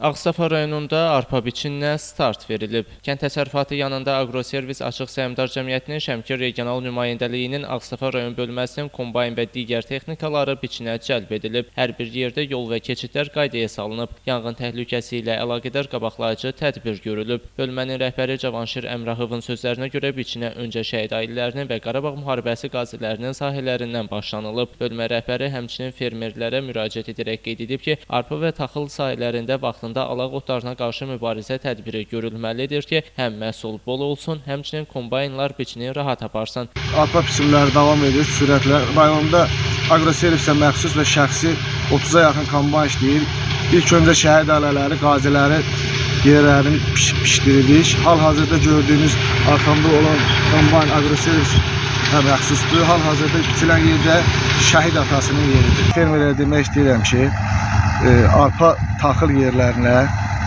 Ağstafa rayonunda arpa biçininə start verilib. Kənd təsərrüfatı yanında Agroservis Açıq Səhmdar Cəmiyyətinin Şəmkir Regional Nümayəndəliyinin Ağstafa rayon bölməsinin kombayn və digər texnikaları biçinə cəlb edilib. Hər bir yerdə yol və keçidlər qaydaya salınıb. Yanğın təhlükəsi ilə əlaqədar qabaqlayıcı tədbir görülüb. Bölmənin rəhbəri Cavanşir Əmrahovun sözlərinə görə biçinə öncə şəhid ailələrinin və Qarabağ müharibəsi qazilərinin sahələrindən başlanılıb. Bölmə rəhbəri həmçinin fermerlərə müraciət edərək qeyd edib ki, arpa və taxıl sahələrində vaxtında alaq otlarına qarşı mübarizə tədbiri görülməlidir ki, həm məhsul bol olsun, həmçinin kombaynlar biçini rahat aparsın. Arpa biçimləri davam edir sürətlə. Rayonda Agroservisə məxsus və şəxsi 30-a yaxın kombayn işləyir. İlk öncə şəhid ailələri, qaziləri yerlərini pişdiririk. Hal-hazırda gördüyünüz arxamda olan kombayn Agroservisə məxsusdur. Hal-hazırda biçilən yerdə şəhid atasının yeridir. Fermerlərə demək istəyirəm ki, arpa taxıl yerlərinə,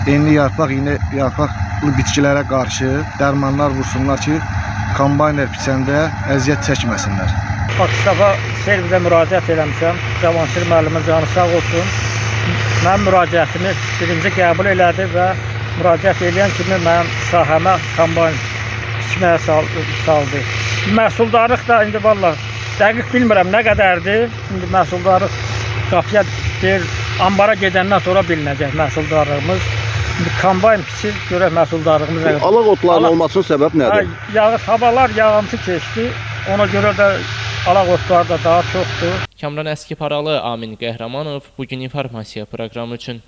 enli yarpaq, iynə yarpaqlı bitkilərə qarşı dərmanlar vursunlar ki, kombaynlər biçəndə əziyyət çəkməsinlər. Ağstafa servisə müraciət eləmişəm. Cavanşir müəllimin canı sağ olsun. Mənim müraciətimi birinci qəbul elədi və müraciət edən kimi mənim sahəmə kombayn biçməyə saldı. Məhsuldarlıq da indi valla dəqiq bilmirəm nə qədərdir. İndi məhsuldarlıq qapıya bir ambara gedəndən sonra bilinəcək məhsuldarlığımız. İndi kombayn biçir, görək məhsuldarlığımız nə qədər. Alaq otlarının olmasının səbəb nədir? Havalar yağıntı keçdi. Ona görə də alaq otları da daha çoxdur. Kamran Əskiparalı, Amin Qəhrəmanov bugün informasiya proqramı üçün.